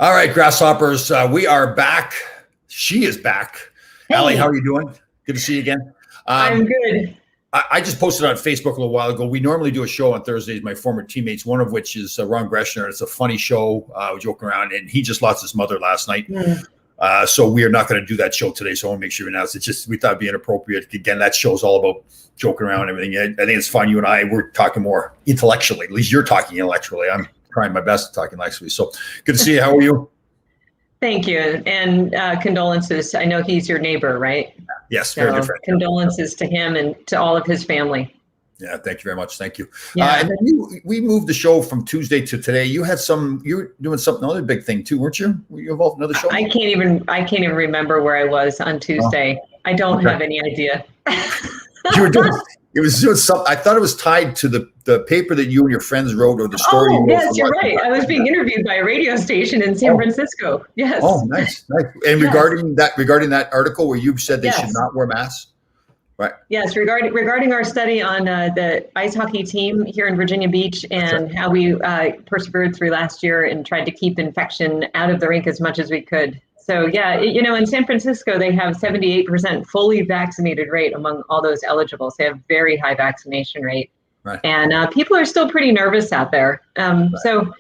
All right, grasshoppers, we are back. She is back. Allie, how Hey, are you doing? Good to see you again. I'm Um, good. I just posted on Facebook a little while ago. We normally do a show on Thursdays, my former teammates, one of which is Ron Greshner. It's a funny show. We joke around, and he just lost his mother last night. Mm. So we are not going to do that show today. So I want to make sure we announce it. Just we thought it'd be inappropriate. Again, that show's all about joking around and everything. I think it's fun. You and I, we're talking more intellectually. At least you're talking intellectually. I'm trying my best to talk intellectually. So good to see you. How are you? Thank you. And condolences. I know he's your neighbor, right? Yes, very good So friend. condolences to him and to all of his family. Yeah, thank you very much. Thank you. Yeah. And then we moved the show from Tuesday to today. You were doing something, another big thing too, weren't you? Were you involved in another show? I can't even remember where I was on Tuesday. I don't okay. have any idea. You were doing, it was doing something. I thought it was tied to the paper that you and your friends wrote or the story. Oh, yes, you're right. I was being interviewed by a radio station in San Francisco. Yes. Oh, nice. And Yes. regarding that article where you said they Yes. should not wear masks. Right. Yes, regarding our study on the ice hockey team here in Virginia Beach and how we persevered through last year and tried to keep infection out of the rink as much as we could. So yeah, in San Francisco, they have 78% fully vaccinated rate among all those eligible. So they have very high vaccination rate. Right. And people are still pretty nervous out there. So,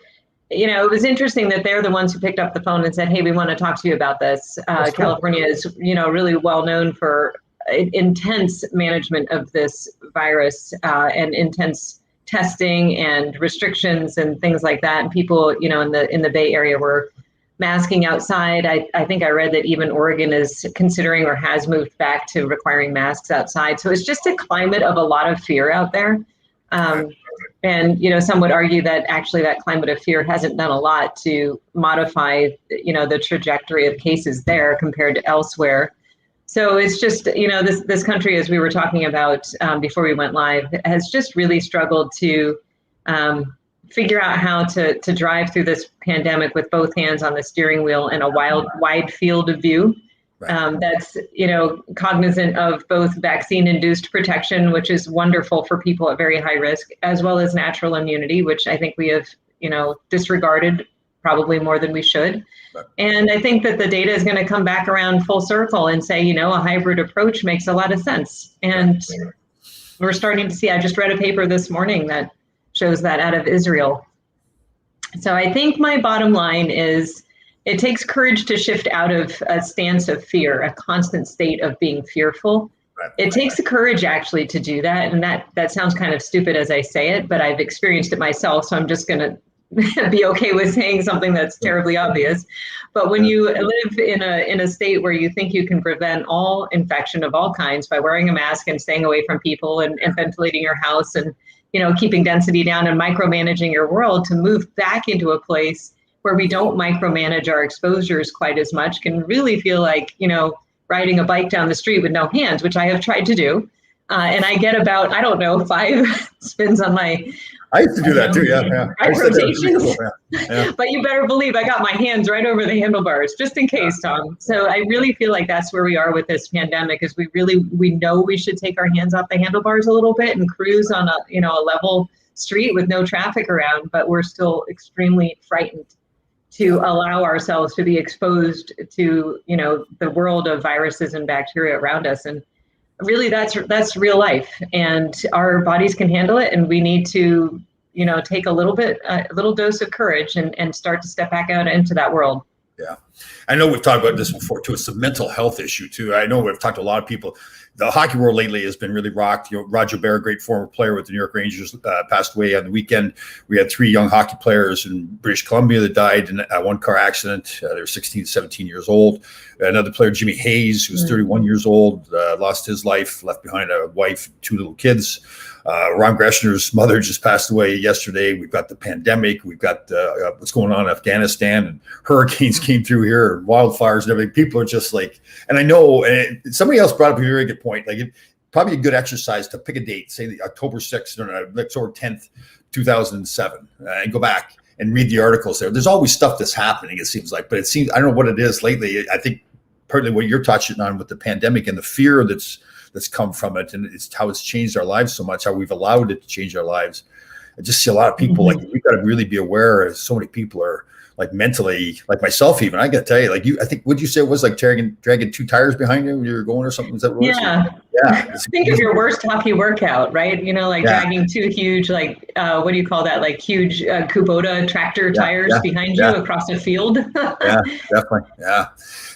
it was interesting that they're the ones who picked up the phone and said, hey, we want to talk to you about this. Cool. California is, really well known for intense management of this virus and intense testing and restrictions and things like that. And people, in the Bay Area were masking outside. I think I read that even Oregon is considering or has moved back to requiring masks outside. So it's just a climate of a lot of fear out there. And, some would argue that actually that climate of fear hasn't done a lot to modify, the trajectory of cases there compared to elsewhere. So it's just, this country, as we were talking about before we went live, has just really struggled to figure out how to drive through this pandemic with both hands on the steering wheel and a wide field of view. Right. That's, cognizant of both vaccine-induced protection, which is wonderful for people at very high risk, as well as natural immunity, which I think we have, disregarded probably more than we should. Right. And I think that the data is going to come back around full circle and say, a hybrid approach makes a lot of sense. And we're starting to see, I just read a paper this morning that shows that out of Israel. So I think my bottom line is it takes courage to shift out of a stance of fear, a constant state of being fearful. Right. It takes the courage actually to do that. And that sounds kind of stupid as I say it, but I've experienced it myself. So I'm just going to be okay with saying something that's terribly obvious. But when you live in a state where you think you can prevent all infection of all kinds by wearing a mask and staying away from people and ventilating your house and, keeping density down and micromanaging your world, to move back into a place where we don't micromanage our exposures quite as much can really feel like, riding a bike down the street with no hands, which I have tried to do. And I get about, 5 spins on my... I used to do that too, yeah. Rotations. Yeah. But you better believe I got my hands right over the handlebars, just in case, Tom. So I really feel like that's where we are with this pandemic, is we know we should take our hands off the handlebars a little bit and cruise on a level street with no traffic around, but we're still extremely frightened to allow ourselves to be exposed to, the world of viruses and bacteria around us. And really that's real life, and our bodies can handle it. And we need to, take a little dose of courage and start to step back out into that world. Yeah. I know we've talked about this before too. It's a mental health issue too. I know we've talked to a lot of people. The hockey world lately has been really rocked. Roger Bear, great former player with the New York Rangers, passed away on the weekend. We had 3 young hockey players in British Columbia that died in one car accident. They were 16, 17 years old. Another player, Jimmy Hayes, who was 31 years old, lost his life, left behind a wife, 2 little kids. Ron Greshner's mother just passed away yesterday. We've got the pandemic. We've got what's going on in Afghanistan, and hurricanes came through here, and wildfires and everything. People are just like, and I know somebody else brought up a very good point. Like, probably a good exercise to pick a date, say the October 6th or October 10th, 2007, and go back and read the articles there. There's always stuff that's happening, it seems like, but it seems, I don't know what it is lately. I think partly what you're touching on with the pandemic and the fear that's come from it, and it's how it's changed our lives so much, how we've allowed it to change our lives. I just see a lot of people like got to really be aware. As so many people are like mentally, like myself, even I got to tell you, like I think what you say it was like dragging two tires behind you when you were going or something. Is that what it was? Yeah. Yeah. Think of your worst hockey workout, right? Like Yeah. dragging two huge, like, what do you call that? Like huge Kubota tractor tires behind you across a field. Yeah, definitely. Yeah.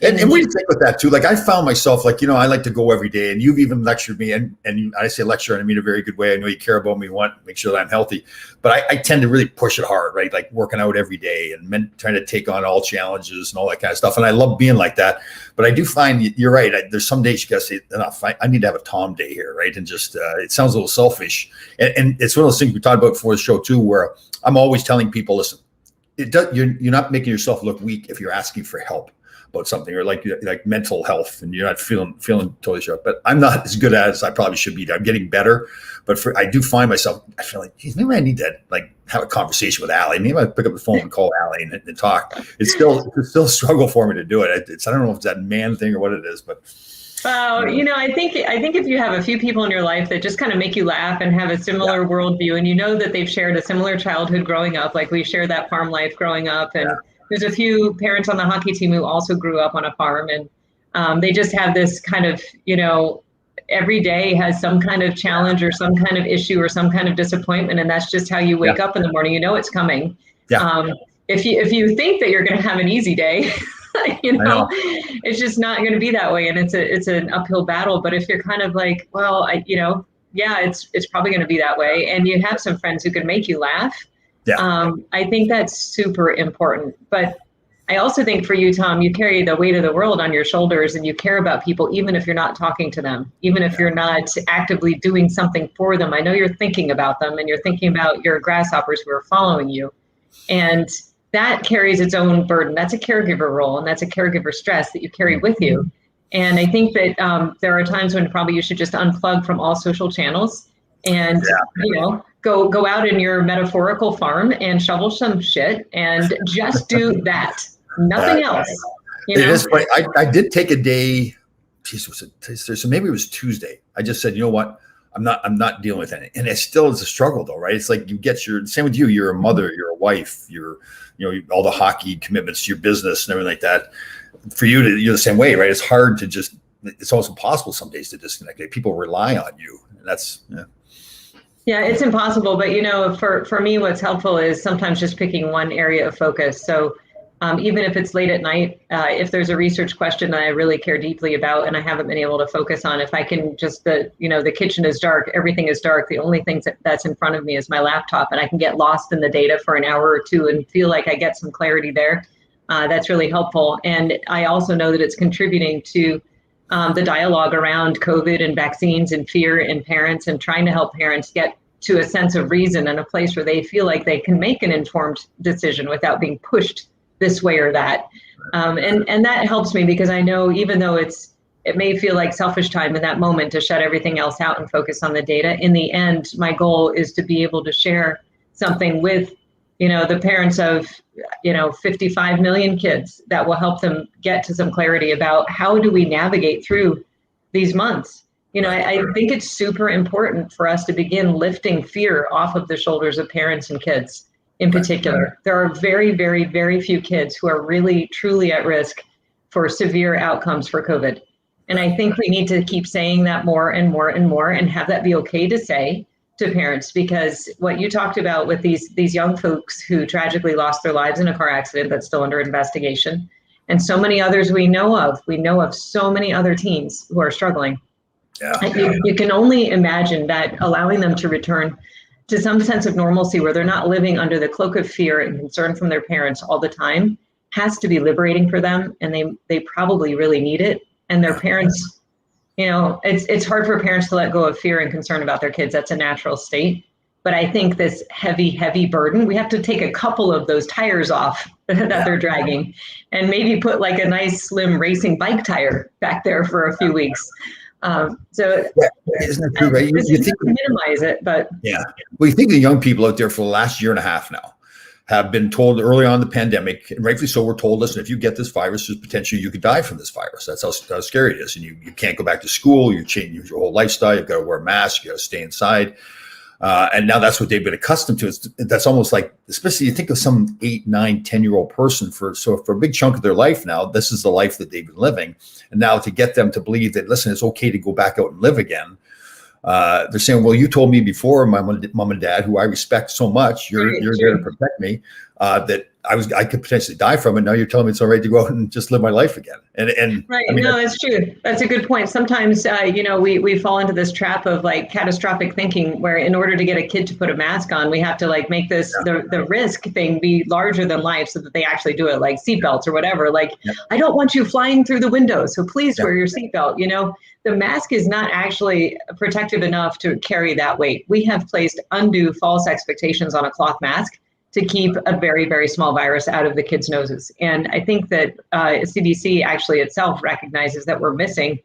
And what do you think with that too? Like I found myself like, I like to go every day, and you've even lectured me, and I say lecture, and I mean a very good way. I know you care about me, want to make sure that I'm healthy, but I tend to really push it hard, right? Like working out every day and trying to take on all challenges and all that kind of stuff. And I love being like that, but I do find you're right. There's some days you gotta say enough. I need to have a Tom day here, right? And just, it sounds a little selfish. And it's one of those things we talked about before the show too, where I'm always telling people, listen, you're not making yourself look weak if you're asking for help about something, or like mental health, and you're not feeling totally sure. But I'm not as good at it as I probably should be. I'm getting better, but I do find myself, I feel like, geez, maybe I need to like have a conversation with Allie. Maybe I pick up the phone and call Allie and talk. It's still a struggle for me to do it. I don't know if it's that man thing or what it is, but. Well, I think if you have a few people in your life that just kind of make you laugh and have a similar worldview, and that they've shared a similar childhood growing up, like we shared that farm life growing up, and there's a few parents on the hockey team who also grew up on a farm, and they just have this kind of, every day has some kind of challenge or some kind of issue or some kind of disappointment, and that's just how you wake up in the morning. It's coming. If you think that you're going to have an easy day, it's just not going to be that way, and it's an uphill battle. But if you're kind of like, well, it's probably going to be that way, and you have some friends who can make you laugh. I think that's super important. But I also think for you, Tom, you carry the weight of the world on your shoulders, and you care about people, even if you're not talking to them, even if you're not actively doing something for them. I know you're thinking about them, and you're thinking about your grasshoppers who are following you. And that carries its own burden. That's a caregiver role, and that's a caregiver stress that you carry with you. And I think that there are times when probably you should just unplug from all social channels and, go out in your metaphorical farm and shovel some shit and just do that. Nothing else. It is funny. I did take a day. Geez, was it? So maybe it was Tuesday. I just said, you know what? I'm not dealing with it. And it still is a struggle though, right? It's like same with you. You're a mother, you're a wife, you're, all the hockey commitments to your business and everything like that. For you you're the same way, right? It's hard to it's almost impossible some days to disconnect. People rely on you. And that's, Yeah, it's impossible. But, for me, what's helpful is sometimes just picking one area of focus. So even if it's late at night, if there's a research question that I really care deeply about and I haven't been able to focus on, if I can just, the kitchen is dark, everything is dark. The only thing that's in front of me is my laptop, and I can get lost in the data for an hour or two and feel like I get some clarity there. That's really helpful. And I also know that it's contributing to the dialogue around COVID and vaccines and fear in parents, and trying to help parents get to a sense of reason and a place where they feel like they can make an informed decision without being pushed this way or that. And that helps me, because I know even though it may feel like selfish time in that moment to shut everything else out and focus on the data, in the end, my goal is to be able to share something with, the parents of, 55 million kids that will help them get to some clarity about how do we navigate through these months. I think it's super important for us to begin lifting fear off of the shoulders of parents and kids. In particular, there are very, very, very few kids who are really, truly at risk for severe outcomes for COVID. And I think we need to keep saying that more and more and more, and have that be okay to say to parents, because what you talked about with these young folks who tragically lost their lives in a car accident that's still under investigation, and so many others we know of so many other teens who are struggling. You can only imagine that allowing them to return to some sense of normalcy where they're not living under the cloak of fear and concern from their parents all the time has to be liberating for them. And they probably really need it. And their parents, it's hard for parents to let go of fear and concern about their kids. That's a natural state. But I think this heavy, heavy burden, we have to take a couple of those tires off that they're dragging, and maybe put like a nice slim racing bike tire back there for a few weeks. Isn't that true, right? You think minimize it, but well, you think the young people out there for the last year and a half now have been told early on in the pandemic, and rightfully so, we're told, listen, if you get this virus, there's potentially you could die from this virus. That's how scary it is. And you can't go back to school. You change your whole lifestyle. You've got to wear a mask. You got to stay inside. And now that's what they've been accustomed to. That's almost like, especially you think of some 8, 9, 10-year-old person for a big chunk of their life now, this is the life that they've been living. And now to get them to believe that, listen, it's okay to go back out and live again. They're saying, well, you told me before, my mom and dad, who I respect so much, you're there to protect me, that I could potentially die from it. Now you're telling me it's all right to go out and just live my life again. And right. I mean, no, that's true. That's a good point. Sometimes, we fall into this trap of like catastrophic thinking, where in order to get a kid to put a mask on, we have to like make this the risk thing be larger than life, so that they actually do it, like seatbelts or whatever. Like, I don't want you flying through the window, so please wear your seatbelt. The mask is not actually protective enough to carry that weight. We have placed undue false expectations on a cloth mask to keep a very, very small virus out of the kids' noses. And I think that CDC actually itself recognizes that we're missing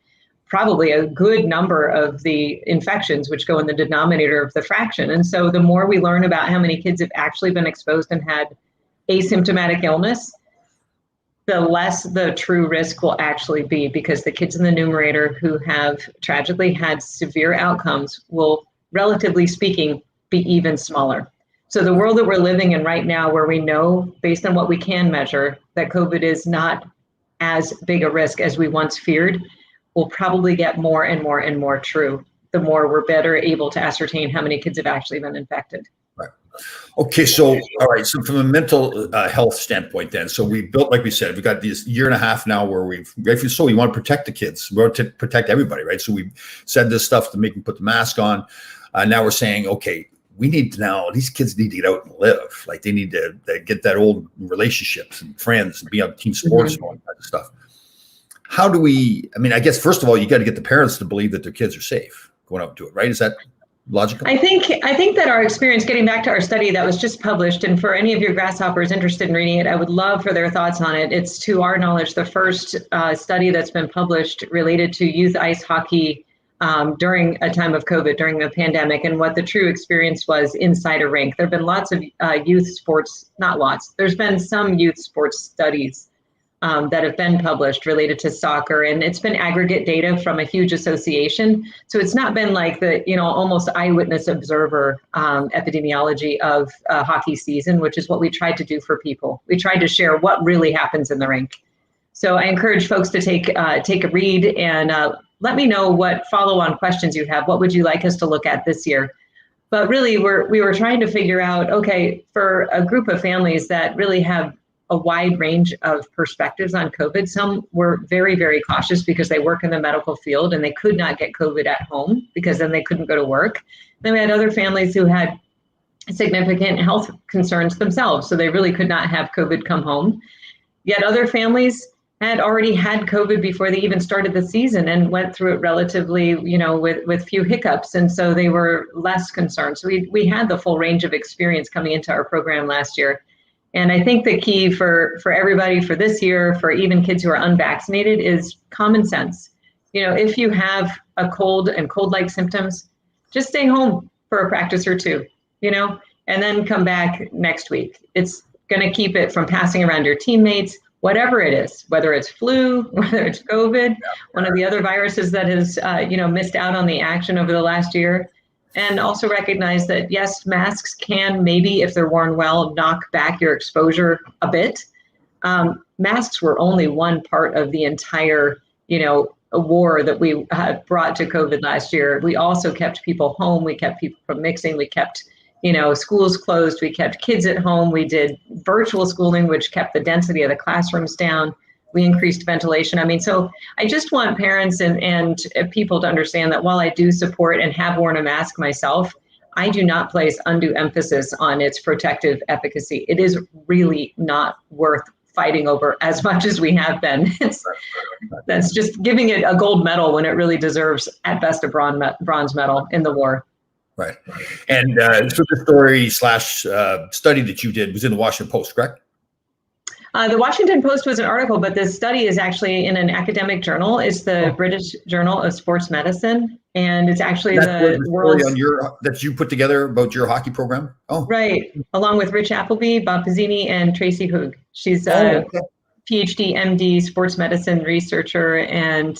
probably a good number of the infections which go in the denominator of the fraction. And so the more we learn about how many kids have actually been exposed and had asymptomatic illness, the less the true risk will actually be, because the kids in the numerator who have tragically had severe outcomes will, relatively speaking, be even smaller. So the world that we're living in right now, where we know, based on what we can measure, that COVID is not as big a risk as we once feared, will probably get more and more and more true the more we're better able to ascertain how many kids have actually been infected. Right. Okay. So, all right. So from a mental health standpoint then, so we built, like we said, we've got this year and a half now where we want to protect the kids. We want to protect everybody, right? So we said this stuff to make them put the mask on. Now we're saying, okay, these kids need to get out and live. Like, they need to get that old relationships and friends and be on team sports and all that kind of stuff. How do we, I guess, first of all, you got to get the parents to believe that their kids are safe going out to it, right? Is that logical? I think that our experience, getting back to our study that was just published, and for any of your grasshoppers interested in reading it, I would love for their thoughts on it. It's, to our knowledge, the first study that's been published related to youth ice hockey during a time of COVID, during the pandemic, and what the true experience was inside a rink. There have been lots of youth sports, not lots, there's been some youth sports studies that have been published related to soccer, and it's been aggregate data from a huge association. So it's not been like the, almost eyewitness observer epidemiology of a hockey season, which is what we tried to do for people. We tried to share what really happens in the rink. So I encourage folks to take a read and let me know what follow-on questions you have. What would you like us to look at this year? But really, we were trying to figure out, okay, for a group of families that really have a wide range of perspectives on COVID. Some were very, very cautious because they work in the medical field and they could not get COVID at home because then they couldn't go to work. Then we had other families who had significant health concerns themselves, so they really could not have COVID come home. Yet other families had already had COVID before they even started the season and went through it relatively, with few hiccups. And so they were less concerned. So we had the full range of experience coming into our program last year. And I think the key for everybody for this year, for even kids who are unvaccinated, is common sense. If you have a cold and cold-like symptoms, just stay home for a practice or two, and then come back next week. It's going to keep it from passing around your teammates, whatever it is, whether it's flu, whether it's COVID, one of the other viruses that has, missed out on the action over the last year. And also recognize that, yes, masks can maybe, if they're worn well, knock back your exposure a bit. Masks were only one part of the entire, war that we brought to COVID last year. We also kept people home. We kept people from mixing. We kept, schools closed. We kept kids at home. We did virtual schooling, which kept the density of the classrooms down. We increased ventilation. So I just want parents and people to understand that while I do support and have worn a mask myself, I do not place undue emphasis on its protective efficacy. It is really not worth fighting over as much as we have been. That's just giving it a gold medal when it really deserves, at best, a bronze medal in the war. Right. And so the story / study that you did was in the Washington Post, correct? The Washington Post was an article, but this study is actually in an academic journal. It's the British Journal of Sports Medicine, and it's actually the world's that you put together about your hockey program. Oh, right, along with Rich Appleby, Bob Pizzini, and Tracy Hoog. She's a PhD, MD, sports medicine researcher and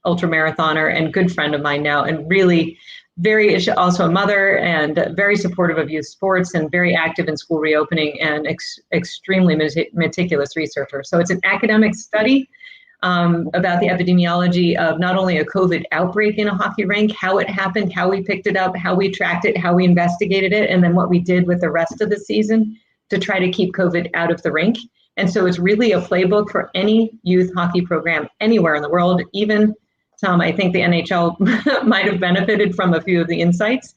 ultramarathoner, and good friend of mine now, and really She's also a mother and very supportive of youth sports and very active in school reopening and extremely meticulous researcher. So it's an academic study about the epidemiology of not only a COVID outbreak in a hockey rink, how it happened, how we picked it up, how we tracked it, how we investigated it, and then what we did with the rest of the season to try to keep COVID out of the rink. And so it's really a playbook for any youth hockey program anywhere in the world. Even, Tom, I think the NHL might have benefited from a few of the insights.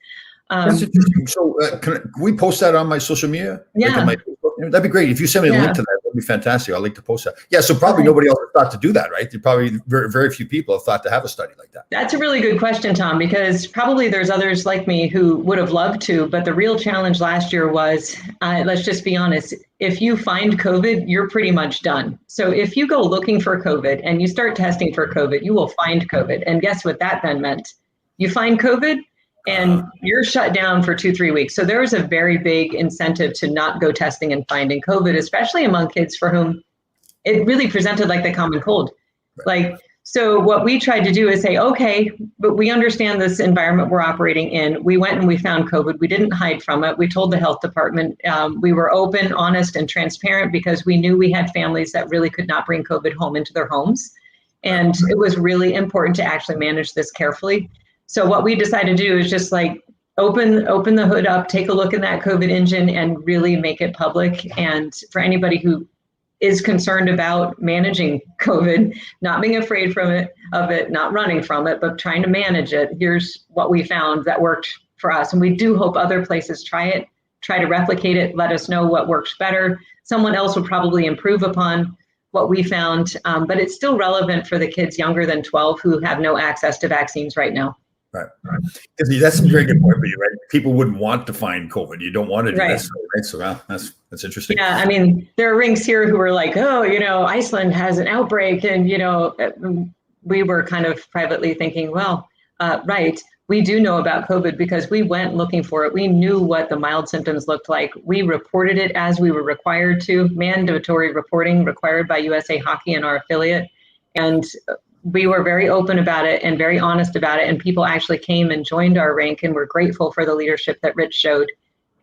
That's interesting. So can we post that on my social media? Yeah. Like that'd be great. If you send me a link to that, that'd be fantastic. I'd like to post that. Yeah, so probably nobody else thought to do that, right? There probably very, very few people have thought to have a study like that. That's a really good question, Tom, because probably there's others like me who would have loved to, but the real challenge last year was, let's just be honest, if you find COVID, you're pretty much done. So if you go looking for COVID and you start testing for COVID, you will find COVID. And guess what that then meant? You find COVID, and you're shut down for 2-3 weeks. So there was a very big incentive to not go testing and finding COVID, especially among kids for whom it really presented like the common cold. So what we tried to do is say, okay, but we understand this environment we're operating in. We went and we found COVID. We didn't hide from it. We told the health department. We were open, honest, and transparent because we knew we had families that really could not bring COVID home into their homes. And it was really important to actually manage this carefully. So what we decided to do is just open the hood up, take a look at that COVID engine and really make it public. And for anybody who is concerned about managing COVID, not being afraid of it, not running from it, but trying to manage it, here's what we found that worked for us. And we do hope other places try to replicate it, let us know what works better. Someone else would probably improve upon what we found, but it's still relevant for the kids younger than 12 who have no access to vaccines right now. Right. That's a very good point for you, right? People wouldn't want to find COVID. You don't want to do this, right? So that's interesting. Yeah, I mean, there are rinks here who are like, oh, Iceland has an outbreak, and we were kind of privately thinking, well, right, we do know about COVID because we went looking for it. We knew what the mild symptoms looked like. We reported it as we were required to, mandatory reporting required by USA Hockey and our affiliate, and we were very open about it and very honest about it. And people actually came and joined our rink, and we're grateful for the leadership that Rich showed.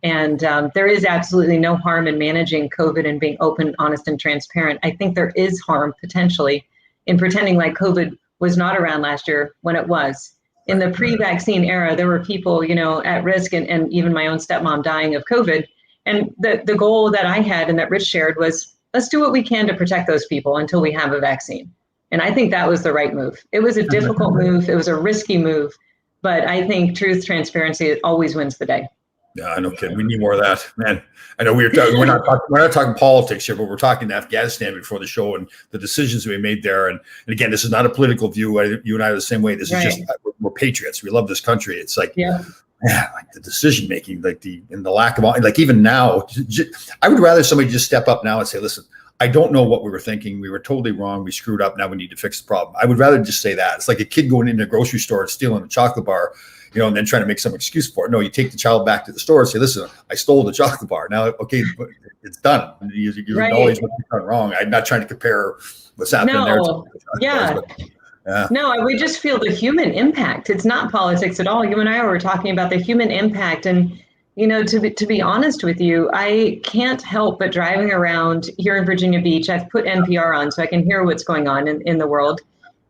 And there is absolutely no harm in managing COVID and being open, honest, and transparent. I think there is harm potentially in pretending like COVID was not around last year when it was. In the pre-vaccine era, there were people, at risk and even my own stepmom dying of COVID. And the goal that I had and that Rich shared was, let's do what we can to protect those people until we have a vaccine. And I think that was the right move. It was a difficult move. It was a risky move. But I think truth, transparency always wins the day. Yeah, I know, kid. We need more of that, man. I know we're not talking politics here, but we're talking Afghanistan before the show and the decisions we made there. And again, this is not a political view. You and I are the same way. This is just we're patriots. We love this country. It's like, like the decision making, and the lack of even now. I would rather somebody just step up now and say, listen, I don't know what we were thinking. We were totally wrong. We screwed up. Now we need to fix the problem. I would rather just say that. It's like a kid going into a grocery store and stealing a chocolate bar, and then trying to make some excuse for it. No, you take the child back to the store and say, listen, I stole the chocolate bar. Now, okay, it's done. You acknowledge what you've done wrong. I'm not trying to compare what's happening there. No, we just feel the human impact. It's not politics at all. You and I were talking about the human impact. And to be honest with you, I can't help but driving around here in Virginia Beach. I've put NPR on so I can hear what's going on in the world,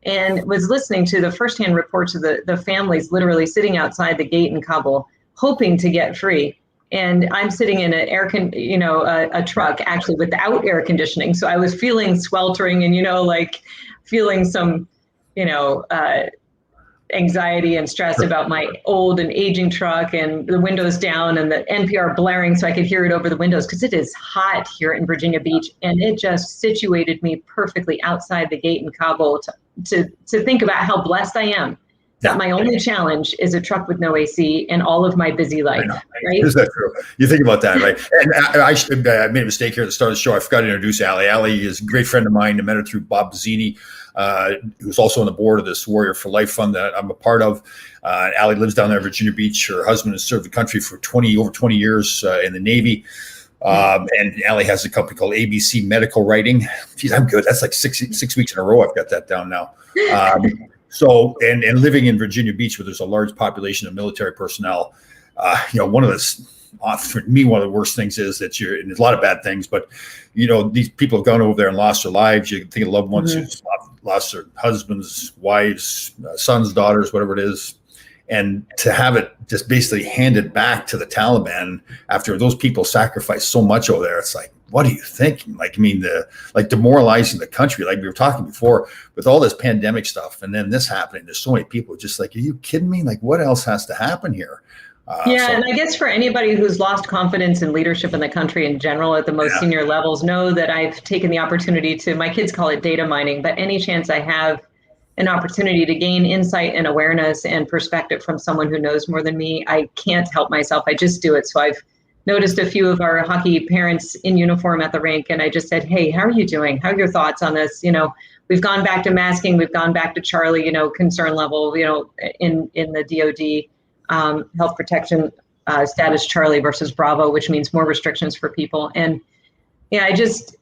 and was listening to the firsthand reports of the families literally sitting outside the gate in Kabul, hoping to get free. And I'm sitting in a truck actually without air conditioning. So I was feeling sweltering and, feeling some, anxiety and stress about my old and aging truck and the windows down and the NPR blaring so I could hear it over the windows because it is hot here in Virginia Beach. And it just situated me perfectly outside the gate in Kabul to think about how blessed I am. That my only challenge is a truck with no AC and all of my busy life. Right? Is that true? You think about that, right? And I made a mistake here at the start of the show. I forgot to introduce Allie. Allie is a great friend of mine. I met her through Bob Bazzini, who's also on the board of this Warrior for Life Fund that I'm a part of. Allie lives down there in Virginia Beach. Her husband has served the country for over 20 years in the Navy. And Allie has a company called ABC Medical Writing. Geez, I'm good. That's like six weeks in a row. I've got that down now. So, and living in Virginia Beach, where there's a large population of military personnel, one of the, for me, one of the worst things is that and there's a lot of bad things, but, these people have gone over there and lost their lives. You can think of loved ones who've lost their husbands, wives, sons, daughters, whatever it is. And to have it just basically handed back to the Taliban after those people sacrificed so much over there, it's like, what are you thinking? Demoralizing the country, like we were talking before, with all this pandemic stuff, and then this happening. There's so many people just like, are you kidding me? Like, what else has to happen here? And I guess for anybody who's lost confidence in leadership in the country in general at the most senior levels, know that I've taken the opportunity to, my kids call it data mining, but any chance I have an opportunity to gain insight and awareness and perspective from someone who knows more than me, I can't help myself. I just do it. So I've noticed a few of our hockey parents in uniform at the rink, and I just said, hey, how are you doing? How are your thoughts on this? We've gone back to masking. We've gone back to Charlie, concern level, in the DOD health protection status Charlie versus Bravo, which means more restrictions for people. And just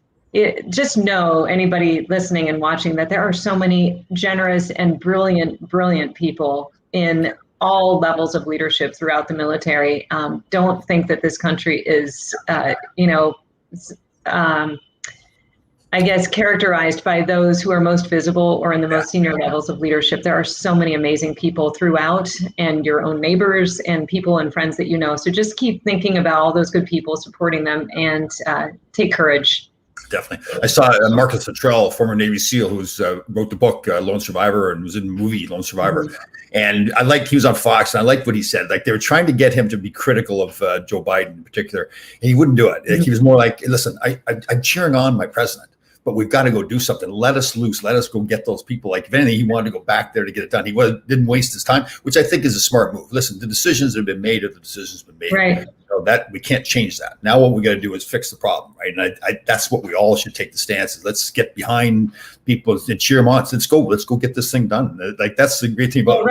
know, anybody listening and watching, that there are so many generous and brilliant people in all levels of leadership throughout the military. Don't think that this country is, I guess, characterized by those who are most visible or in the most senior levels of leadership. There are so many amazing people throughout, and your own neighbors and people and friends that you know. So just keep thinking about all those good people, supporting them, and take courage. Definitely. I saw Marcus Luttrell, former Navy SEAL, who's wrote the book Lone Survivor and was in the movie Lone Survivor. And he was on Fox, and I liked what he said. Like, they were trying to get him to be critical of Joe Biden in particular, and he wouldn't do it. Like, he was more like, listen, I'm cheering on my president, but we've got to go do something. Let us loose. Let us go get those people. Like, if anything, he wanted to go back there to get it done. He didn't waste his time, which I think is a smart move. Listen, the decisions that have been made are the decisions that have been made. Right. So that we can't change that. Now what we got to do is fix the problem, right? And that's what we all should take the stance. Let's get behind people and cheer them on. Let's go get this thing done. Like, that's the great thing about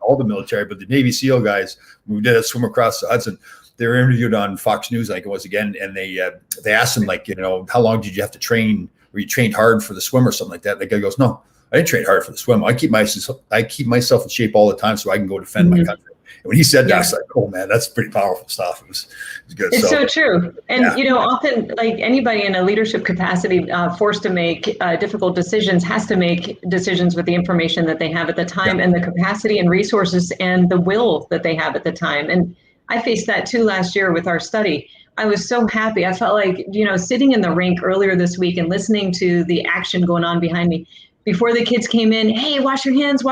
all the military, but the Navy SEAL guys, we did a swim across the Hudson. They were interviewed on Fox News, I think it was again, and they asked them, like, how long did you have to train? Were you trained hard for the swim or something like that? The guy goes, no, I didn't train hard for the swim. I keep myself in shape all the time so I can go defend my country. And when he said that, I was like, oh man, that's pretty powerful stuff. It was good. It's so true. And, often, like, anybody in a leadership capacity forced to make difficult decisions has to make decisions with the information that they have at the time and the capacity and resources and the will that they have at the time. And I faced that too last year with our study. I was so happy. I felt like, sitting in the rink earlier this week and listening to the action going on behind me before the kids came in, hey, wash your hands,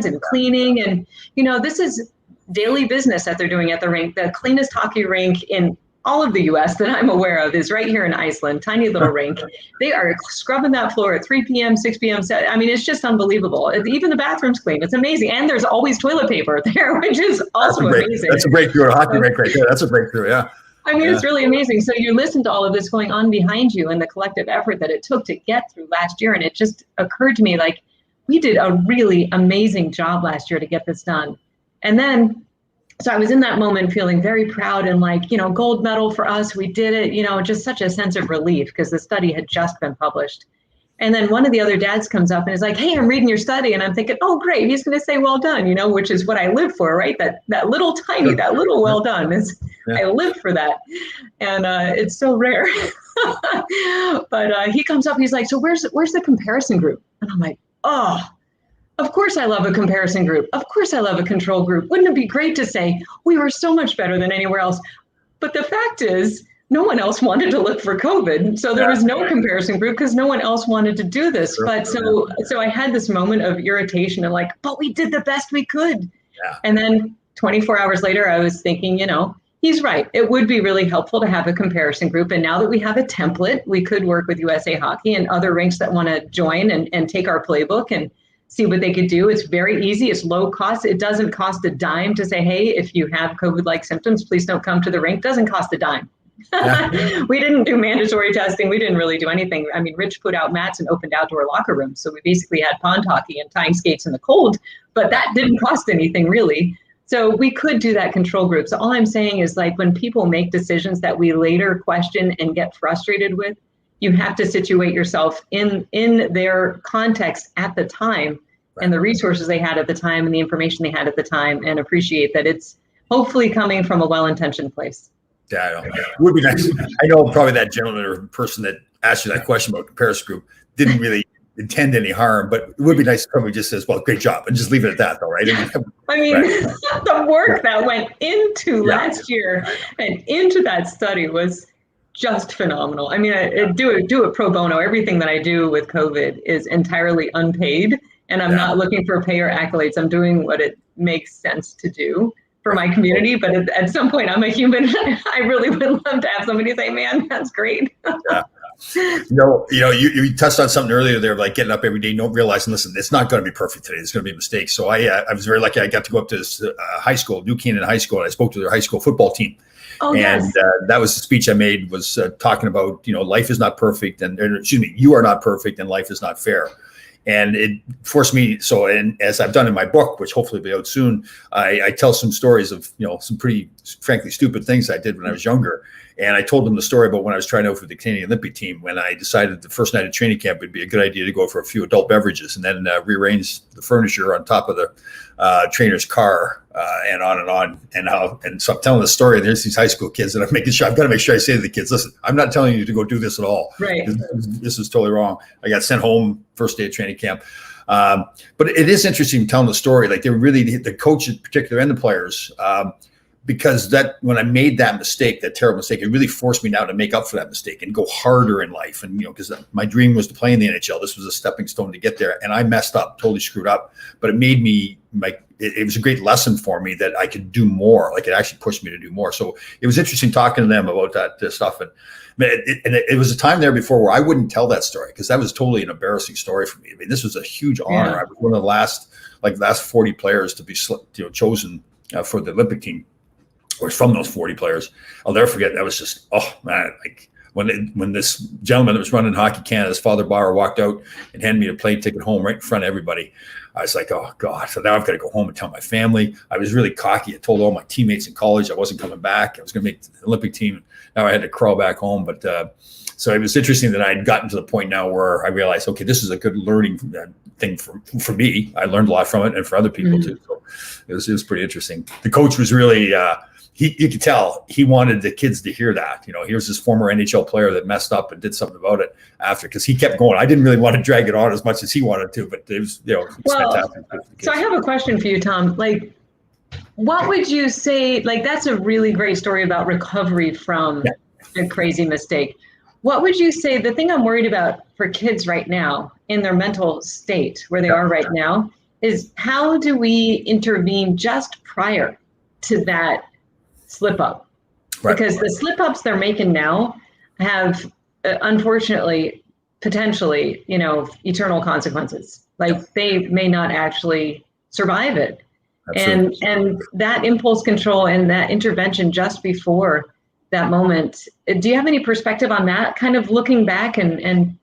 and cleaning. And, this is daily business that they're doing at the rink. The cleanest hockey rink in all of the U.S. that I'm aware of is right here in Iceland, tiny little rink. They are scrubbing that floor at 3 p.m., 6 p.m. I mean, it's just unbelievable. Even the bathroom's clean. It's amazing. And there's always toilet paper there, which is also amazing. That's a breakthrough, a hockey rink right there. That's a breakthrough, yeah. I mean, it's really amazing. So you listen to all of this going on behind you and the collective effort that it took to get through last year. And it just occurred to me, like, we did a really amazing job last year to get this done. And then, so I was in that moment feeling very proud and like, gold medal for us. We did it, just such a sense of relief because the study had just been published. And then one of the other dads comes up and is like, hey, I'm reading your study. And I'm thinking, oh, great. He's going to say, well done, which is what I live for, right? That little well done is, I live for that. And it's so rare. But he comes up, he's like, so where's the comparison group? And I'm like, oh, of course I love a comparison group. Of course I love a control group. Wouldn't it be great to say we were so much better than anywhere else? But the fact is, no one else wanted to look for COVID. So there was no comparison group because no one else wanted to do this. But so I had this moment of irritation and like, but we did the best we could. Yeah. And then 24 hours later, I was thinking, he's right. It would be really helpful to have a comparison group. And now that we have a template, we could work with USA Hockey and other rinks that want to join and take our playbook and see what they could do. It's very easy. It's low cost. It doesn't cost a dime to say, hey, if you have COVID-like symptoms, please don't come to the rink. Doesn't cost a dime. Yeah. We didn't do mandatory testing. We didn't really do anything. I mean, Rich put out mats and opened outdoor locker rooms. So we basically had pond hockey and tying skates in the cold, but that didn't cost anything really. So we could do that control group. So all I'm saying is, like, when people make decisions that we later question and get frustrated with, you have to situate yourself in their context at the time and the resources they had at the time and the information they had at the time, and appreciate that it's hopefully coming from a well-intentioned place. Yeah, I know. It would be nice. I know probably that gentleman or person that asked you that question about comparison group didn't really intend any harm, but it would be nice if somebody just says, well, great job, and just leave it at that, though, right? I mean, right. The work that went into last year and into that study was just phenomenal. I mean, I do it pro bono. Everything that I do with COVID is entirely unpaid, and I'm not looking for pay or accolades. I'm doing what it makes sense to do for my community. But at some point, I'm a human. I really would love to have somebody say, man, that's great. You touched on something earlier there, like getting up every day, don't realizing, listen, it's not going to be perfect today. There's going to be mistakes. So I was very lucky. I got to go up to this high school, New Canaan High School, and I spoke to their high school football team. Oh, and yes. That was the speech I made, was talking about, life is not perfect, you are not perfect, and life is not fair. And it forced me. So, and as I've done in my book, which hopefully will be out soon, I tell some stories of, some pretty, frankly, stupid things I did when I was younger. And I told them the story about when I was trying out for the Canadian Olympic team, when I decided the first night of training camp, it'd be a good idea to go for a few adult beverages and then rearrange the furniture on top of the trainer's car and on and on. And so I'm telling the story, and there's these high school kids, and I've got to make sure I say to the kids, listen, I'm not telling you to go do this at all. Right. This is totally wrong. I got sent home first day of training camp. But it is interesting telling the story. Like, they really, the coach in particular and the players, because that when I made that mistake, that terrible mistake, it really forced me now to make up for that mistake and go harder in life. And, because my dream was to play in the NHL. This was a stepping stone to get there. And I messed up, totally screwed up. But it made me, it was a great lesson for me that I could do more. Like, it actually pushed me to do more. So it was interesting talking to them about that stuff. And it was a time there before where I wouldn't tell that story, because that was totally an embarrassing story for me. I mean, this was a huge honor. I was one of the last 40 players to be chosen for the Olympic team. Or from those 40 players. I'll never forget. That was just, oh man, like when this gentleman that was running Hockey Canada, his Father Bauer, walked out and handed me a plane ticket home right in front of everybody. I was like, oh God. So now I've got to go home and tell my family. I was really cocky. I told all my teammates in college I wasn't coming back. I was going to make the Olympic team. Now I had to crawl back home. But so it was interesting that I had gotten to the point now where I realized, okay, this is a good learning thing for me. I learned a lot from it, and for other people too. So it was pretty interesting. The coach was really, you could tell he wanted the kids to hear that. Here's this former NHL player that messed up and did something about it after, because he kept going. I didn't really want to drag it on as much as he wanted to, but it was, fantastic. So I have a question for you, Tom. Like, what would you say? Like, that's a really great story about recovery from a crazy mistake. What would you say? The thing I'm worried about for kids right now in their mental state where they are right now is, how do we intervene just prior to that slip up? Right. Because the slip ups they're making now have, unfortunately, potentially, eternal consequences. Like, they may not actually survive it. Absolutely. And that impulse control and that intervention just before that moment, do you have any perspective on that, kind of looking back and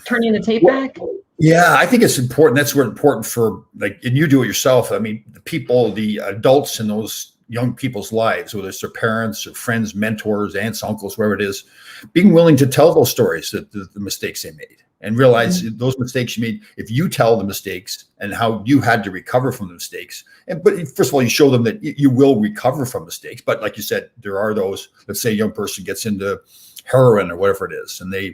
turning the tape back? Yeah, I think it's important. That's where important for, and you do it yourself. I mean, the adults in those young people's lives, whether it's their parents or friends, mentors, aunts, uncles, wherever it is, being willing to tell those stories, that the mistakes they made, and realize those mistakes you made. If you tell the mistakes and how you had to recover from the mistakes, but first of all, you show them that you will recover from mistakes. But like you said, there are those, let's say a young person gets into heroin or whatever it is, and they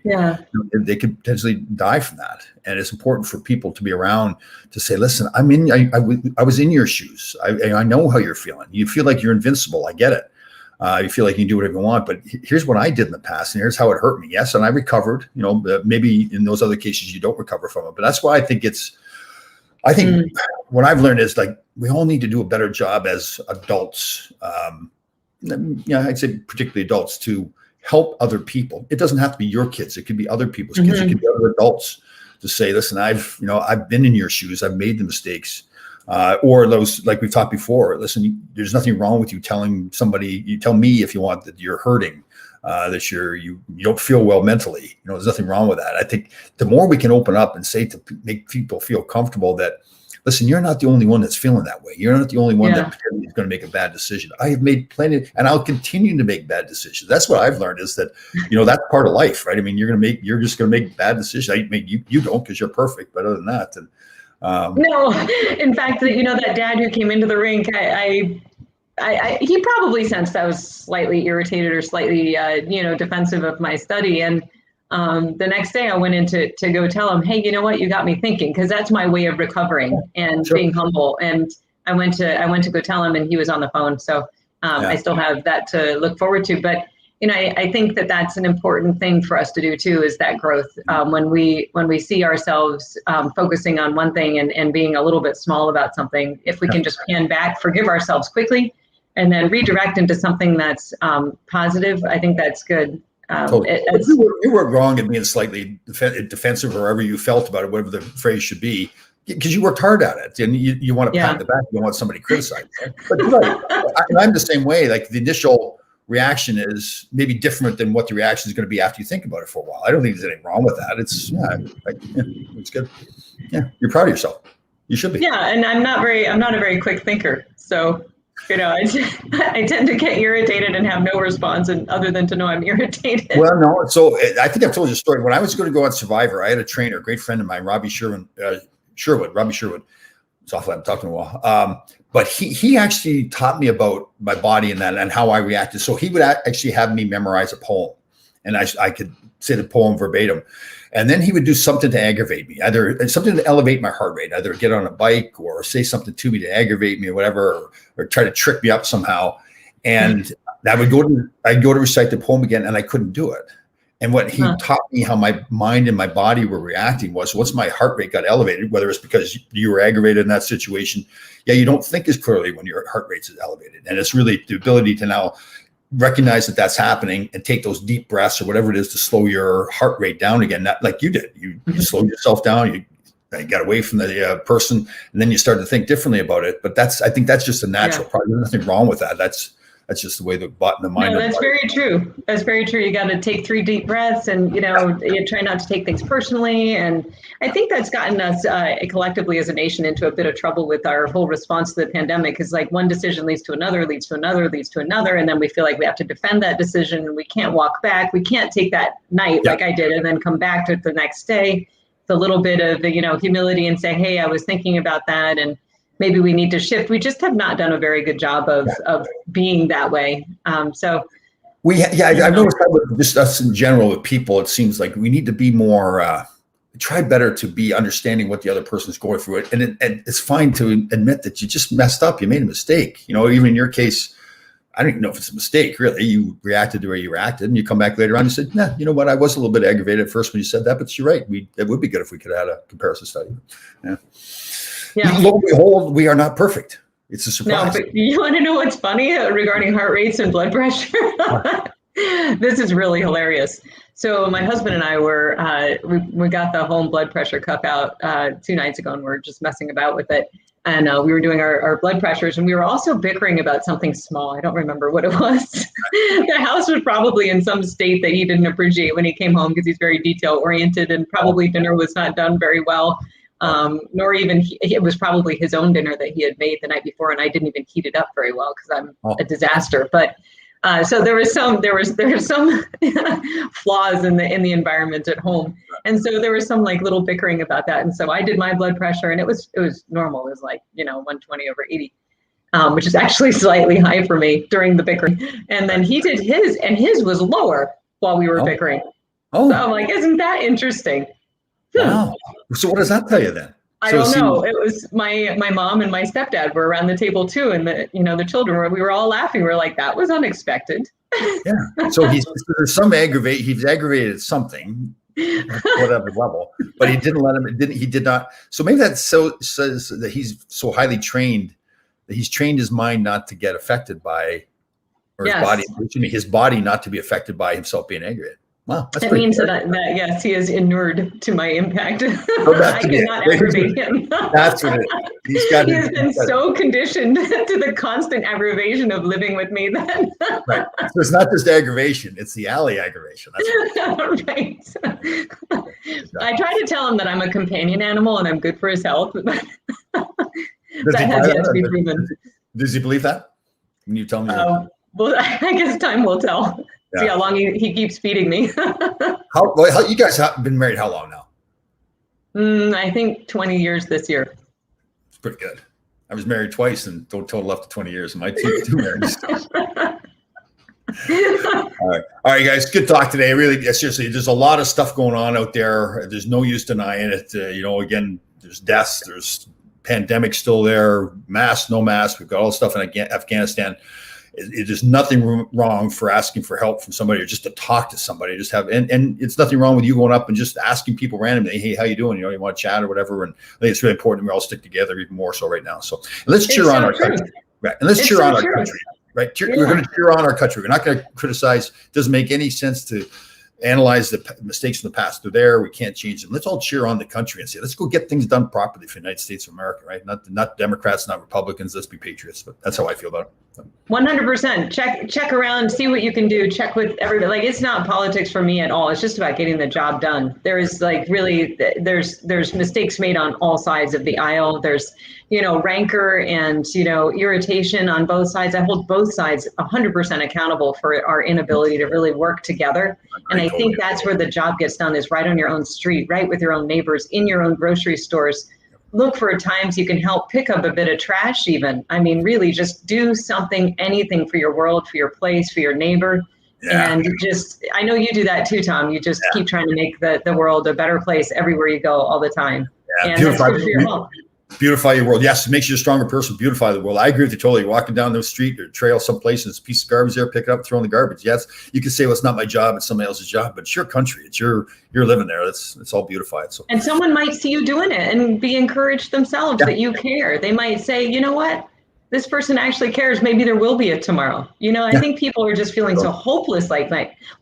could potentially die from that. And it's important for people to be around to say, listen, I was in your shoes. I know how you're feeling. You feel like you're invincible. I get it. You feel like you can do whatever you want, but here's what I did in the past, and here's how it hurt me. Yes, and I recovered. Maybe in those other cases you don't recover from it, but that's why I think what I've learned is, like, we all need to do a better job as adults. I'd say particularly adults, to help other people. It doesn't have to be your kids. It could be other people's kids. It could be other adults, to say, listen, I've been in your shoes. I've made the mistakes. Or those, like we've talked before, listen, there's nothing wrong with you telling somebody, you tell me if you want, that you're hurting, that you don't feel well mentally. There's nothing wrong with that. I think the more we can open up and say, to make people feel comfortable that, listen, you're not the only one that's feeling that way. You're not the only one that is going to make a bad decision. I have made plenty, and I'll continue to make bad decisions. That's what I've learned, is that, that's part of life, right? I mean, you're just going to make bad decisions. You don't, because you're perfect. But other than that, and No, in fact, that dad who came into the rink, he probably sensed I was slightly irritated or slightly, defensive of my study. And the next day I went in to go tell him, hey, you know what, you got me thinking, because that's my way of recovering and being humble. And I went to go tell him, and he was on the phone. So I still have that to look forward to. But I think that that's an important thing for us to do too, is that growth. When we see ourselves focusing on one thing and being a little bit small about something, if we can just pan back, forgive ourselves quickly, and then redirect into something that's positive, I think that's good. Totally. You were wrong in being slightly defensive, or whatever you felt about it, whatever the phrase should be, because you worked hard at it, and you want to pat in the back. You don't want somebody criticizing. But you're right. I'm the same way. Like, the initial reaction is maybe different than what the reaction is going to be after you think about it for a while. I don't think there's anything wrong with that. It's it's good. Yeah, you're proud of yourself. You should be. Yeah, and I'm not a very quick thinker, so. I tend to get irritated and have no response, and other than to know I'm irritated. Well, no. So I think I've told you a story. When I was going to go on Survivor, I had a trainer, a great friend of mine, Robbie Sherwood. It's awful I'm talking to him a while. But he actually taught me about my body and how I reacted. So he would actually have me memorize a poem, and I could say the poem verbatim. And then he would do something to aggravate me, either something to elevate my heart rate, either get on a bike or say something to me to aggravate me or whatever, or try to trick me up somehow. And I'd go to recite the poem again, and I couldn't do it. And what he taught me, how my mind and my body were reacting, was once my heart rate got elevated, whether it's because you were aggravated in that situation, you don't think as clearly when your heart rate is elevated. And it's really the ability to now recognize that that's happening and take those deep breaths or whatever it is to slow your heart rate down again. Not like you did. You slowed yourself down. You got away from the person, and then you started to think differently about it. But I think that's just a natural part. There's nothing wrong with that. That's just the way the mind. No, that's very true. That's very true. You got to take 3 deep breaths, and you try not to take things personally. And I think that's gotten us collectively as a nation into a bit of trouble with our whole response to the pandemic. Because like one decision leads to another, leads to another, leads to another, and then we feel like we have to defend that decision, and we can't walk back. We can't take that night like I did, and then come back to it the next day. It's a little bit of humility and say, hey, I was thinking about that, and maybe we need to shift. We just have not done a very good job of being that way. I've noticed that with just us in general with people. It seems like we need to be more, try better to be understanding what the other person's going through. And it's fine to admit that you just messed up. You made a mistake. Even in your case, I don't even know if it's a mistake, really. You reacted the way you reacted, and you come back later on and said, nah, you know what? I was a little bit aggravated at first when you said that, but you're right. It would be good if we could have had a comparison study. Yeah. Lo and behold, we are not perfect. It's a surprise. No, but you want to know what's funny regarding heart rates and blood pressure? This is really hilarious. So my husband and I we got the home blood pressure cuff out 2 nights ago, and we're just messing about with it. And we were doing our blood pressures, and we were also bickering about something small. I don't remember what it was. The house was probably in some state that he didn't appreciate when he came home, because he's very detail oriented, and probably dinner was not done very well. Nor even it was probably his own dinner that he had made the night before, and I didn't even heat it up very well because I'm a disaster. But so there were some flaws in the environment at home, and so there was some like little bickering about that. And so I did my blood pressure, and it was normal. It was like 120/80, which is actually slightly high for me during the bickering. And then he did his, and his was lower while we were bickering. So I'm like, isn't that interesting? Wow. So what does that tell you then? I don't know. It was my mom and my stepdad were around the table too, and the children we were all laughing. We were like, that was unexpected. Yeah. So there's some he's aggravated at something, whatever level, but he did not. So maybe that says that he's so highly trained that he's trained his mind not to get affected by, or his body not to be affected by himself being aggravated. Wow, that means that yes, he is inured to my impact. I cannot aggravate him. That's what it is. He has been so conditioned to the constant aggravation of living with me that. Right. So it's not just aggravation; it's the alley aggravation. That's right. I try to tell him that I'm a companion animal and I'm good for his health, but that has yet to be proven. Does he believe that? Can you tell me? Well, I guess time will tell. See how long he keeps feeding me. How you guys have been married how long now? I think 20 years this year. It's pretty good. I was married twice and don't total up to 20 years. My two marriages. All right, guys. Good talk today. Really, seriously, there's a lot of stuff going on out there. There's no use denying it. Again, there's deaths. There's pandemic still there. Mask, no mask. We've got all the stuff in Afghanistan. It is nothing wrong for asking for help from somebody or just to talk to somebody. Just have and it's nothing wrong with you going up and just asking people randomly, hey, how you doing? You want to chat or whatever. And I think it's really important we all stick together even more so right now. So let's cheer on our country. Right. And let's cheer on our country. Right. We're going to cheer on our country. We're not going to criticize. It doesn't make any sense to analyze the mistakes in the past. They're there. We can't change them. Let's all cheer on the country and say, let's go get things done properly for the United States of America, right? Not Democrats, not Republicans. Let's be patriots. But that's how I feel about it. 100%. Check around, see what you can do. Check with everybody. Like, it's not politics for me at all. It's just about getting the job done. There's there's mistakes made on all sides of the aisle. There's, rancor and, irritation on both sides. I hold both sides 100% accountable for our inability to really work together. And I think that's where the job gets done, is right on your own street, right with your own neighbors, in your own grocery stores. Look for times you can help pick up a bit of trash even. I mean, really just do something, anything for your world, for your place, for your neighbor. Yeah. And I know you do that too, Tom. You just keep trying to make the world a better place everywhere you go all the time. Yeah. And that's good for your health. Beautify your world. Yes, it makes you a stronger person. Beautify the world. I agree with you totally. You're walking down the street or trail someplace and there's a piece of garbage there, pick it up, throw in the garbage. Yes, you can say, well, it's not my job, it's somebody else's job, but it's your country. You're living there. It's all beautified. So, and someone might see you doing it and be encouraged themselves that you care. They might say, you know what? This person actually cares. Maybe there will be a tomorrow. I think people are just feeling so hopeless. Like,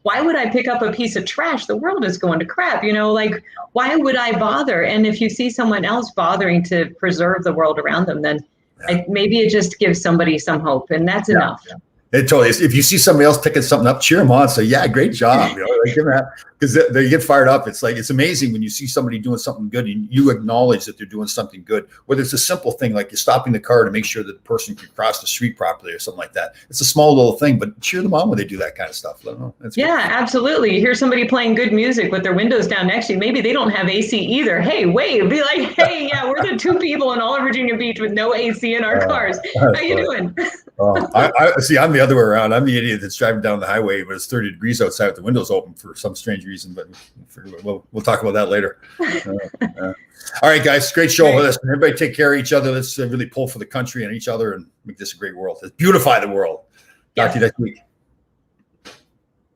why would I pick up a piece of trash? The world is going to crap. Why would I bother? And if you see someone else bothering to preserve the world around them, then maybe it just gives somebody some hope, and that's enough. Yeah. It totally is. If you see somebody else picking something up, cheer them on. Say, yeah, great job. Because they get fired up. It's amazing when you see somebody doing something good and you acknowledge that they're doing something good. Whether it's a simple thing like you're stopping the car to make sure that the person can cross the street properly or something like that. It's a small little thing, but cheer them on when they do that kind of stuff. I don't know. That's good. Absolutely. You hear somebody playing good music with their windows down next to you. Maybe they don't have AC either. Hey, wave. Be like, hey, we're the two people in all of Virginia Beach with no AC in our cars. How you doing? I see. I'm the other way around. I'm the idiot that's driving down the highway, but it's 30 degrees outside with the windows open for some strange reason. But we'll talk about that later. All right, guys. Great show with us. Everybody take care of each other. Let's really pull for the country and each other and make this a great world. Let's beautify the world. Talk to you next week.